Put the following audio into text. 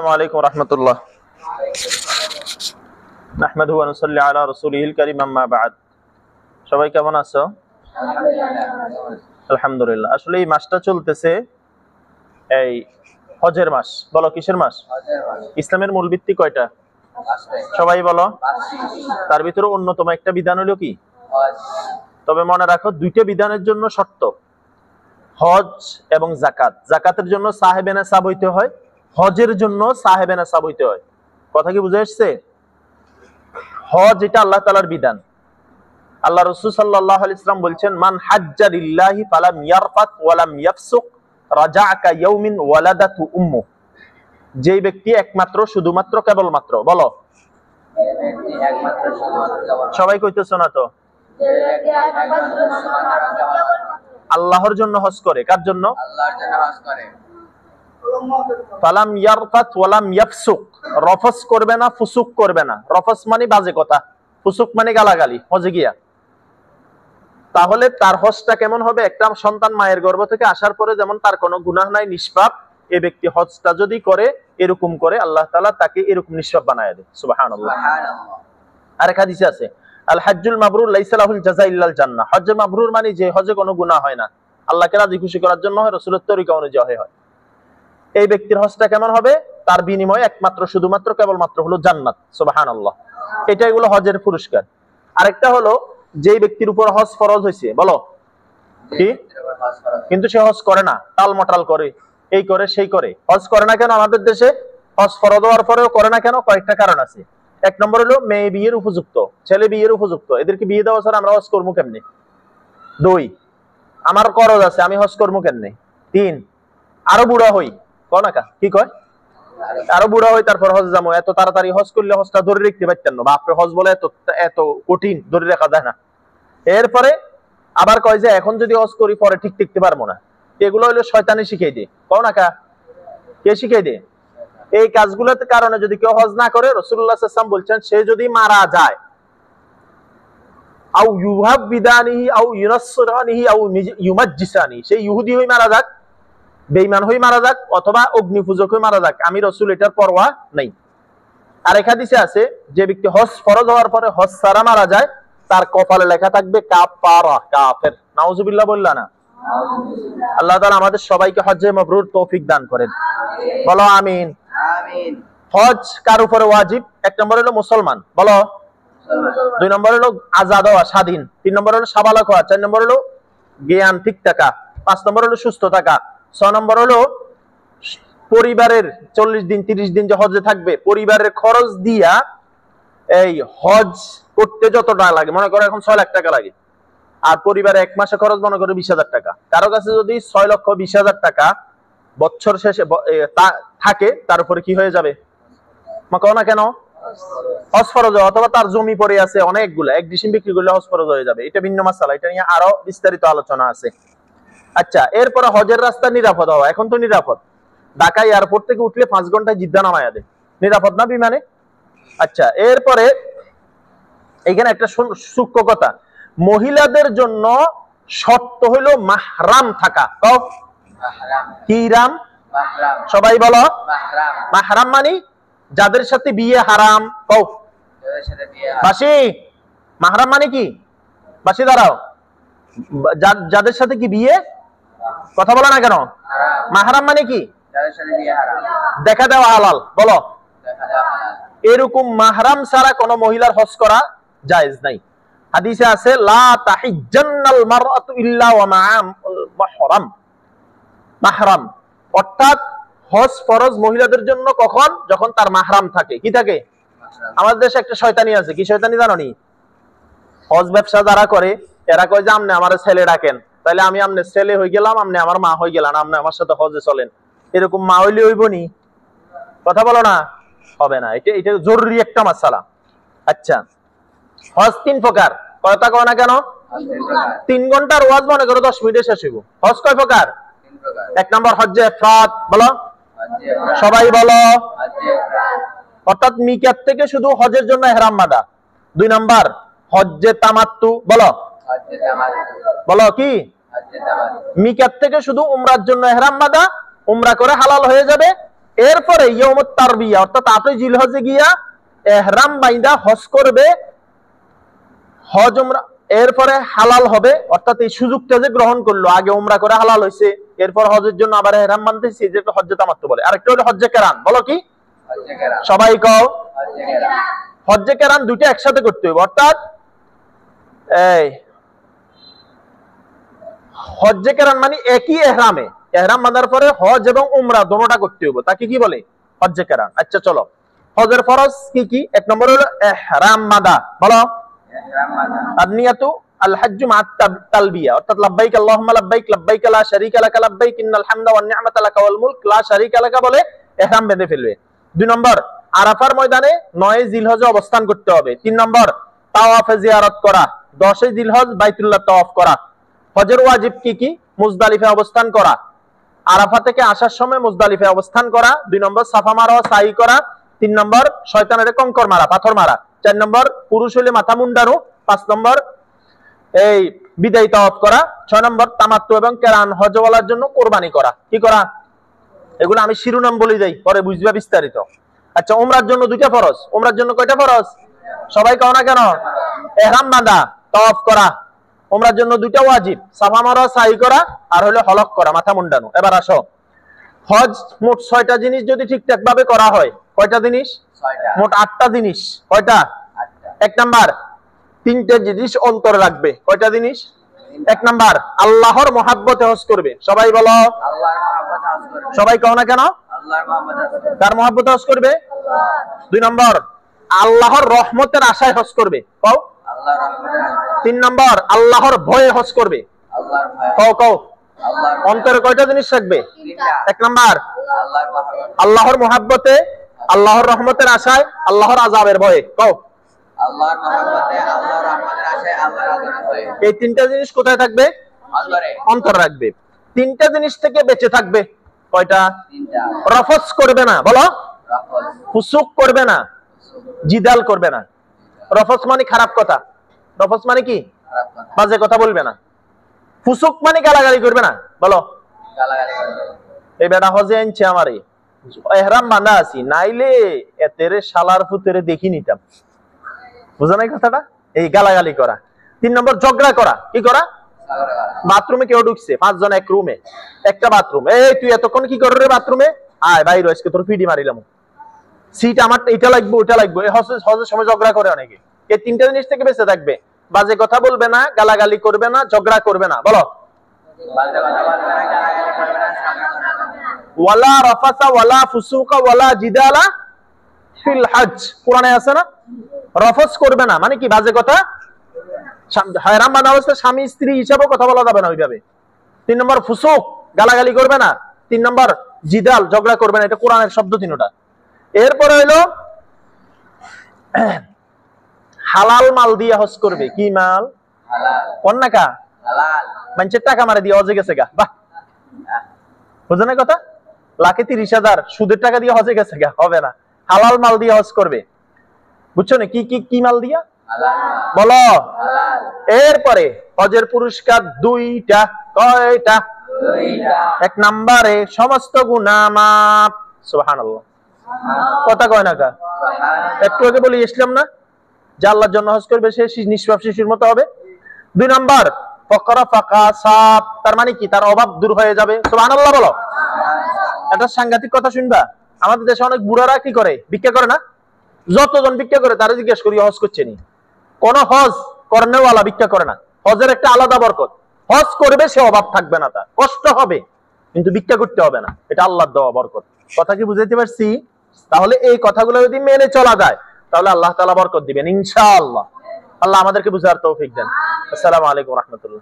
আসসালামু আলাইকুম রাহমাতুল্লাহ। নাহমাদুহু ওয়া নুসাল্লি আলা রাসূলিহিল কারীম, আম্মা বা'দ। সবাই কেমন আছো? আলহামদুলিল্লাহ। আসলে এই মাসটা চলতেছে এই হজের মাস। বলো কিসের মাস? ইসলামের মূল ভিত্তি কয়টা? সবাই বলো। তার ভিতরে অন্যতম একটা বিধান হলো কি? তবে মনে রাখো, দুইটা বিধানের জন্য শর্ত, হজ এবং যাকাত। যাকাতের জন্য সাহেবে নেসাব হইতে হয়, হজের জন্য সাহেবে নেসাব হইতে হয়। কথা কি বুঝে আসছে? হজ এটা আল্লাহ তাআলার বিধান। আল্লাহ রাসূল সাল্লাল্লাহু আলাইহি ওয়াসাল্লাম বলছেন, মান হাজ্জা লিল্লাহি ফালাম ইয়ারফাত ওয়া লাম ইয়াফসুক রাজা'a কা ইয়াউমিন ওয়ালাদাতু উম্মু। যেই ব্যক্তি একমাত্র শুধুমাত্র কেবলমাত্র, বলো সবাই কইতেছ না তো, আল্লাহর জন্য হজ করে। কার জন্য? আল্লাহর জন্য হজ করে। ফালাম ইয়ারফাত ওয়া লাম ইয়াফসুক, রফস করবে না, ফুসুক করবে না। রফস মানে বাজে কথা, ফুসুক মানে গালাগালি হজে গিয়া। তাহলে তার হজটা কেমন হবে? একটা সন্তান মায়ের গর্ভ থেকে আসার পরে যেমন তার কোনো গুনাহ নাই, নিষ্পাপ, এই ব্যক্তি হজটা যদি করে এরকম করে আল্লাহ তাআলা তাকে এরকম নিষ্পাপ বানায় দেয়। সুবহানাল্লাহ। আর এক হাদিসে আছে, আল হাজ্জুল মাবরুর লাইসা লাহুল জাযা ইল্লাল জান্নাহ। হজ মাবরুর মানে যে হজে কোনো গুনাহ হয় না, আল্লাহকে রাজি খুশি করার জন্য হয়, রাসূলের তরিকা অনুযায়ী হয়। এই ব্যক্তির হজটা কেমন হবে? তার বিনিময়ে একমাত্র শুধুমাত্র কেবলমাত্র হলো জান্নাত। সুবহানাল্লাহ। এটাই হলো হজের পুরস্কার। আরেকটা হলো, যেই ব্যক্তির উপর হজ ফরজ হয়েছে, বলো কি, কিন্তু সে হজ করে না, টালমটাল করে, এই করে সেই করে। হজ করে না কেন? আমাদের দেশে হজ ফরজ হওয়ার পরেও করে না কেন? কয়েকটা কারণ আছে। এক নম্বর হলো মেয়ে বিয়ের উপযুক্ত, ছেলে বিয়ের উপযুক্ত, এদেরকে বিয়ে দেওয়া ছাড়া আমরা হজ করবো কেমনে? 2, আমার করজ আছে, আমি হজ করবো কেমনে? 3, আরো বুড়া হই, কনাকা কি কয়, আরো বুড়া হই তারপর হজ যাবো। এত তাড়াতাড়ি হজ করলে হজটা ধরে রাখতে পারতেন না, বাপরে হজ বলে এত কঠিন, ধরে রাখা যায় না। এরপরে আবার কয় যে এখন যদি হজ করি পরে ঠিক টিকতে পারবো না। এগুলো হলো শয়তানি শিখাই দিয়ে, কনাকা কে শিখাই দিয়ে? এই কাজগুলোর কারণে যদি কেউ হজ না করে, রাসূলুল্লাহ সাল্লাল্লাহু আলাইহি ওয়াসাল্লাম বলছেন, সে যদি মারা যায়, আও ইউহাব বিদানিহি আও ইউনাসরানিহি আও ইউমাজ্জিসানি, সে ইহুদি হয়ে মারা যাক, বেঈমান হয়ে মারা যাক, অথবা অগ্নি পূজক হয়ে মারা যাক, আমি রাসূল এটার পরোয়া নেই। আর এক হাদিসে আছে, যে ব্যক্তি হজ ফরজ হওয়ার পরে হজ ছাড়া মারা যায়, তার কপালে লেখা থাকবে কাফারা, কাফের। নাউজুবিল্লাহ বললা না? আল্লাহ তাআলা আমাদের সবাইকে হজ্জে মাবরুর তৌফিক দান করেন, বলো আমিন। আমিন। হজ কার উপরে ওয়াজিব? 1 নম্বর হলো মুসলমান, বলো। 2 নম্বর হলো আজাদ হওয়া, স্বাধীন। 3 নম্বর হলো সাবালক হওয়া। 4 নম্বর হলো জ্ঞান ঠিক থাকা। 5 নম্বর হলো সুস্থ থাকা। 6 নম্বর হলো পরিবারের 40 দিন 30 দিন যে হজে থাকবে, পরিবারের খরচ দিয়া এই হজ করতে যত টাকা লাগে, মনে করো এখন 6 লাখ টাকা লাগে, আর পরিবারে 1 মাসে খরচ মনে করো 20,000 টাকা। কারো কাছে যদি 6,20,000 টাকা বছর শেষে থাকে, তার উপরে কি হয়ে যাবে? কও না কেন? হজ ফরজ। অথবা তার জমি পড়ে আছে অনেকগুলো, এক ডিসিম বিক্রি করলে হজ ফরজ হয়ে যাবে। এটা ভিন্ন মাসালা, এটা নিয়ে আরো বিস্তারিত আলোচনা আছে। আচ্ছা, এরপরে হজের রাস্তা নিরাপদ হওয়া। এখন তো নিরাপদ, ঢাকা এয়ারপোর্ট থেকে উঠলে 5 ঘন্টায় জিদ্দা নামায়া দেয়, নিরাপদ না বিমানে? আচ্ছা, এরপরে এখানে একটা সূক্ষ্ম কথা, মহিলাদের জন্য শর্ত হইলো মাহরাম থাকা। কও কি রাম? সবাই বলো মাহরাম মানে যাদের সাথে বিয়ে হারাম। কও বাসি, মাহরাম মানে কি? বাসি দাঁড়াও, যাদের সাথে কি বিয়ে, কথা বলো না কেন? মাহরাম মানে কি? দেখা দেওয়া হালাল, বলো। এরকম মাহরাম ছাড়া কোন মহিলার হজ করা জায়েজ নাই। হাদিসে আছে, লা তাহিজ্জান্নাল মারআতু ইল্লা ওয়া মা'আ মাহরাম। মাহরাম অর্থাৎ হজ ফরজ মহিলাদের জন্য কখন? যখন তার মাহরাম থাকে। কি থাকে? আমাদের দেশে একটা শয়তানি আছে, কি শয়তানি জানো নি? হজ ব্যবসা যারা করে, এরা কয় যে আপনি আমার ছেলে ডাকেন, তাহলে আমি আপনার ছেলে হয়ে গেলাম, আপনি আমার মা হয়ে গেলেন, আপনি আমার সাথে হজে চলেন। এরকম মা হইলে হইব নি? কথা বলো না, হবে না। এটা জরুরি একটা মাসালা। আচ্ছা, হজ 3 প্রকার। কথা কও না কেন? 3 ঘন্টার ওয়াজ মনে করো 10 মিনিটে শেষ হইব। হজ কয় প্রকার? 1 নম্বর হজ্জে ইফরাদ, বলো সবাই বলো, অর্থাৎ মিকাত থেকে শুধু হজের জন্য ইহরাম বাঁধা। 2 নম্বর হজ্জে তামাত্তু, বলো বলো কি? মিকাত থেকে শুধু উমরার জন্য ইহরাম বাঁধা, উমরা করে হালাল হয়ে যাবে, এরপরে ইয়াউমুত তারবিয়া অর্থাৎ 8 জিলহজে গিয়া ইহরাম বাইন্দা হজ করবে, হজ উমরা এরপরে হালাল হবে, অর্থাৎ এই সুযোগটা যে গ্রহণ করলো, আগে উমরা করে হালাল হইছে, এরপর হজের জন্য আবার ইহরাম বানতেছে, যেটা হজ্জে তামাত্তু বলে। আরেকটা হলো হজ্জে কেরান। বলো কি? সবাই কও। হজ্জে কেরান দুইটা একসাথে করতে হবে, অর্থাৎ এই হজ্জে কেরান মানে একই ইহরামে, ইহরাম বাঁধার পরে হজ এবং উমরা দোনোটা করতে হবে, তাকে কি বলে? হজ্জে কেরান। আচ্ছা চলো, হজের ফরজ কি কি? এক নম্বর হলো ইহরাম বাঁধা। বলো। আনিয়াতু আল হজ্জ মা তালবিয়া, অর্থাৎ লাব্বাইক আল্লাহুম্মা লাব্বাইক লাব্বাইক লা শারীকা লাকা লাব্বাইক ইন্নাল হামদা ওয়ান নি'মাতা লাকা ওয়াল মুলক লা শারীকা লাকা বলে ইহরাম বেঁধে ফেলবে। 2 নম্বর আরাফার ময়দানে 9 জিলহজে অবস্থান করতে হবে। 3 নম্বর তাওয়াফে জিয়ারত করা, 10 জিলহজ বাইতুল্লাহ তাওয়াফ করা। হজের ওয়াজিব কি কি? মুজদালিফে অবস্থান করা, আরাফা থেকে আসার সময় মুজদালিফে অবস্থান করা। 2 নম্বর সাফা মারওয়া সাই করা। 3 নম্বর শয়তানের কঙ্কর মারা, পাথর মারা। 4 নম্বর পুরুষ হলে মাথা মুন্ডানো। 5 নম্বর এই বিদায় তাওয়াফ করা। 6 নম্বর তামাত্তু এবং কেরান হজওয়ালার জন্য কুরবানি করা। কি করা? এগুলো আমি শিরোনাম বলে যাই, পরে বুঝবা বিস্তারিত। আচ্ছা, উমরার জন্য 2টা ফরজ। উমরার জন্য কয়টা ফরজ? সবাই কও না কেন? ইহরাম বাঁধা, তাওয়াফ করা। উমরার জন্য 2টা ওয়াজিব, সাফা মারওয়া সাই করা আর হলো হলক করা, মাথা মুন্ডানো। এবার আসো, হজ মোট 6টা জিনিস যদি ঠিকঠাক ভাবে করা হয়, কয়টা জিনিস? 6টা। মোট 8টা জিনিস। কয়টা? 8টা। 1 নাম্বার 3টে জিনিস অন্তরে রাখবে। কয়টা জিনিস? 1 নাম্বার আল্লাহর মহব্বতে হজ করবে। সবাই বলো। আল্লাহর মহব্বতে হজ করবে। সবাই কও না কেন? আল্লাহর মহব্বতে হজ করবে। কার মহব্বতে হজ করবে? আল্লাহ। 2 নাম্বার আল্লাহর রহমতের আশায় হজ করবে। কও। আল্লাহর রহমতের। 3 নাম্বার আল্লাহর ভয়ে হজ করবে। আল্লাহর ভয়ে। কও কও। আল্লাহর অন্তরে কয়টা জিনিস রাখবে? 3টা। 1 নাম্বার আল্লাহর মহব্বতে, আল্লাহর রহমতের আশায়, আল্লাহর আযাবের ভয়ে। কও। আল্লাহর মহব্বতে, আল্লাহর রহমতের আশায়, আল্লাহর আযাবের ভয়ে। এই 3টা জিনিস কোথায় থাকবে? অন্তরে। অন্তরে রাখবে। 3টা জিনিস থেকে বেঁচে থাকবে। কয়টা? 3টা। রফস করবে না। বলো। রফস। ফুসুক করবে না, জিদাল করবে না। রফস মানে খারাপ কথা। রফস মানে কি? খারাপ কথা, বাজে কথা বলবে না। ফুসুক মানে গালাগালি করবে না। বলো। গালাগালি করবে। এই বেটা হজে আনছে আমারে, ইহরাম বাঁধা আছি, নাইলে এতেরে শালার ফুতেরে দেখি নিতাম। বুঝা নাই কথাটা? এই গালাগালি করা। 3 নম্বর ঝগড়া করা। কি করা? বাথরুমে কেউ ঢুকছে, 5 জন এক রুমে, একটা বাথরুম। এই তুই এতক্ষণ কি কররে বাথরুমে? আয় বাইরে, আজকে তোর পিডি মারিলাম। সিট আমার এটা লাগবে, ওটা লাগবে। এই হজের সময় ঝগড়া করে অনেকে। এই 3টা জিনিস থেকে বেঁচে থাকবে। বাজে কথা বলবে না, গালাগালি করবে না, ঝগড়া করবে না। বলো। বাজে কথা বলবে না, গালাগালি করবে না, ঝগড়া করবে না। ওয়ালা রাফাসা ওয়ালা ফুসুকা ওয়ালা জিদালা ফিল হজ। কোরআনে আছে না? রফস করবে না মানে কি? বাজে কথা। ইহরাম বাঁধা অবস্থায় স্বামী স্ত্রী হিসাবে কথা বলা যাবে না ওইভাবে। 3 নম্বর ফুসুক, গালাগালি করবে না। 3 নম্বর জিদাল, ঝগড়া করবে না। এটা কোরআনের শব্দ 3টা। এরপরে হইলো হালাল মাল দিয়ে হজ করবে। কি মাল? হালাল। কোন নাকা? হালাল। মানুষের টাকা মারে দিয়ে হজে গেছে গা। বাহ, বুঝো না কথা? লাখে 30,000 সুদের টাকা দিয়ে হজে গেছে গা, হবে না। হালাল মাল দিয়ে হজ করবে। বুঝছো না? কি কি কি মাল দিয়া? হালাল। বলো। হালাল। এরপরে হজের পুরস্কার 2টা। কয়টা? 2টা। 1 নম্বরে সমস্ত গুনাহ মাফ। সুবহানাল্লাহ। কথা কয় না কা? একটু আগে বলি ইসলাম না, যে আল্লাহর জন্য হজ করবে সে নিষ্পাপ শিশুর মতো হবে। 2 নাম্বার ফকরা ফাকা সাপ, তার মানে কি? তার অভাব দূর হয়ে যাবে। সুবহানাল্লাহ বলো। এটা সাংঘাতিক কথা শুনবা। আমাদের দেশে অনেক বুড়ারা কি করে? ভিক্ষা করে না? যতজন ভিক্ষা করে তারা জিজ্ঞেস করি হজ করছে নি? কোন হজ করনেওয়ালা ভিক্ষা করে না। হজের একটা আলাদা বরকত। হজ করবে সে অভাব থাকবে না, তার কষ্ট হবে কিন্তু ভিক্ষা করতে হবে না। এটা আল্লাহর দেওয়া বরকত। কথা কি বুঝাইতে পারছি? তাহলে এই কথাগুলো যদি মেনে চলা যায় তাহলে আল্লাহ তাআলা বরকত দিবেন ইনশাআল্লাহ। আল্লাহ আমাদেরকে বুঝার তৌফিক দেন। আসসালামু আলাইকুম ওয়া রাহমাতুল্লাহ।